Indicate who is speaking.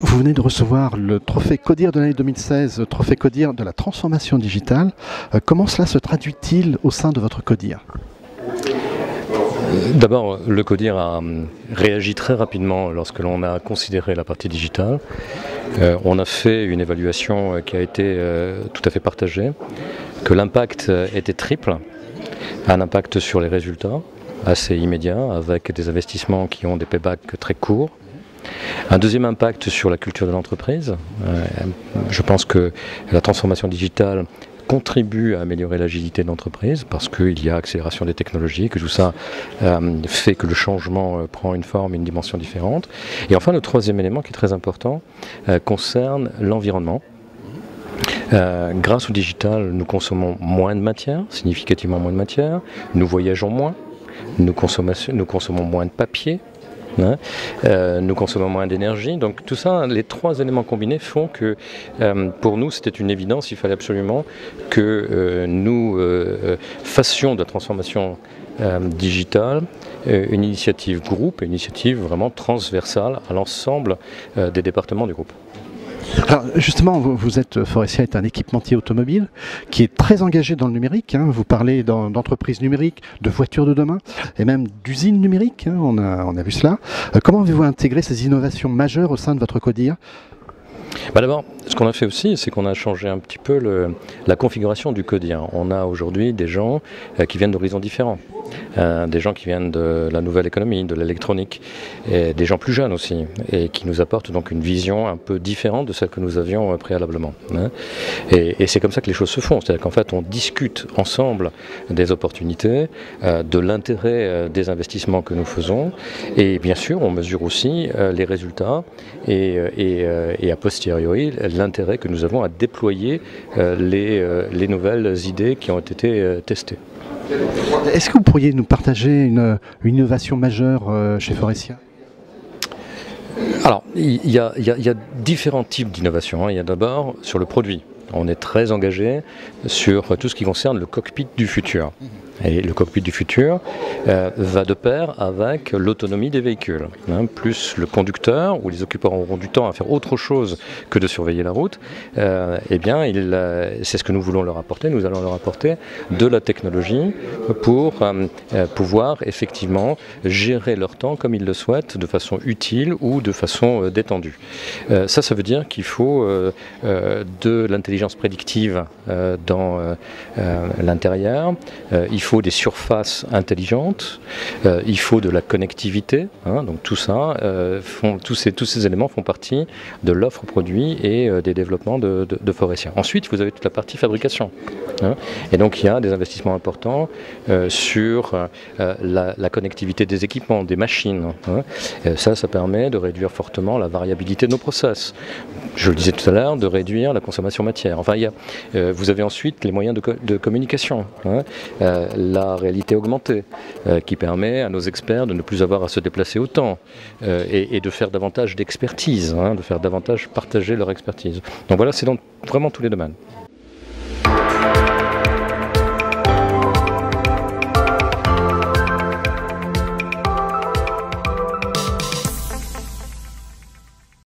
Speaker 1: Vous venez de recevoir le trophée Codir de l'année 2016, trophée Codir de la transformation digitale. Comment cela se traduit-il au sein de votre Codir?
Speaker 2: D'abord, le Codir a réagi très rapidement lorsque l'on a considéré la partie digitale. On a fait une évaluation qui a été tout à fait partagée, que l'impact était triple, un impact sur les résultats assez immédiat, avec des investissements qui ont des paybacks très courts. Un deuxième impact sur la culture de l'entreprise. Je pense que la transformation digitale contribue à améliorer l'agilité de l'entreprise parce qu'il y a accélération des technologies, que tout ça fait que le changement prend une forme, une dimension différente. Et enfin, le troisième élément qui est très important concerne l'environnement. Grâce au digital, nous consommons moins de matière, significativement moins de matière, nous voyageons moins, nous consommons moins de papier. Nous consommons moins d'énergie, donc tout ça, les trois éléments combinés font que pour nous c'était une évidence, il fallait absolument que nous fassions de la transformation digitale une initiative groupe, une initiative vraiment transversale à l'ensemble des départements du groupe.
Speaker 1: Alors justement, Faurecia est un équipementier automobile qui est très engagé dans le numérique. Vous parlez d'entreprises numériques, de voitures de demain et même d'usines numériques. On a vu cela. Comment avez-vous intégré ces innovations majeures au sein de votre Codir?
Speaker 2: D'abord, ce qu'on a fait aussi, c'est qu'on a changé un petit peu la configuration du Codir. On a aujourd'hui des gens qui viennent d'horizons différents. Des gens qui viennent de la nouvelle économie, de l'électronique, et des gens plus jeunes aussi, et qui nous apportent donc une vision un peu différente de celle que nous avions préalablement. Et c'est comme ça que les choses se font, c'est-à-dire qu'en fait on discute ensemble des opportunités, de l'intérêt des investissements que nous faisons, et bien sûr on mesure aussi les résultats et a posteriori l'intérêt que nous avons à déployer les nouvelles idées qui ont été testées.
Speaker 1: Est-ce que vous pourriez nous partager une innovation majeure chez Faurecia?
Speaker 2: Alors, il y a différents types d'innovations. Il y a d'abord sur le produit. On est très engagé sur tout ce qui concerne le cockpit du futur. Et le cockpit du futur va de pair avec l'autonomie des véhicules. Plus le conducteur, ou les occupants auront du temps à faire autre chose que de surveiller la route, eh bien, c'est ce que nous voulons leur apporter. Nous allons leur apporter de la technologie pour pouvoir effectivement gérer leur temps comme ils le souhaitent, de façon utile ou de façon détendue. Ça veut dire qu'il faut de l'intelligence prédictive dans l'intérieur. Il faut des surfaces intelligentes, il faut de la connectivité, donc tout ça, tous ces éléments font partie de l'offre produit et des développements de Faurecia. Ensuite, vous avez toute la partie fabrication, et donc il y a des investissements importants sur la connectivité des équipements, des machines. Ça permet de réduire fortement la variabilité de nos process. Je le disais tout à l'heure, de réduire la consommation matière. Enfin, vous avez ensuite les moyens de communication. La réalité augmentée, qui permet à nos experts de ne plus avoir à se déplacer autant et de faire davantage d'expertise, de faire davantage partager leur expertise. Donc voilà, c'est dans vraiment tous les domaines.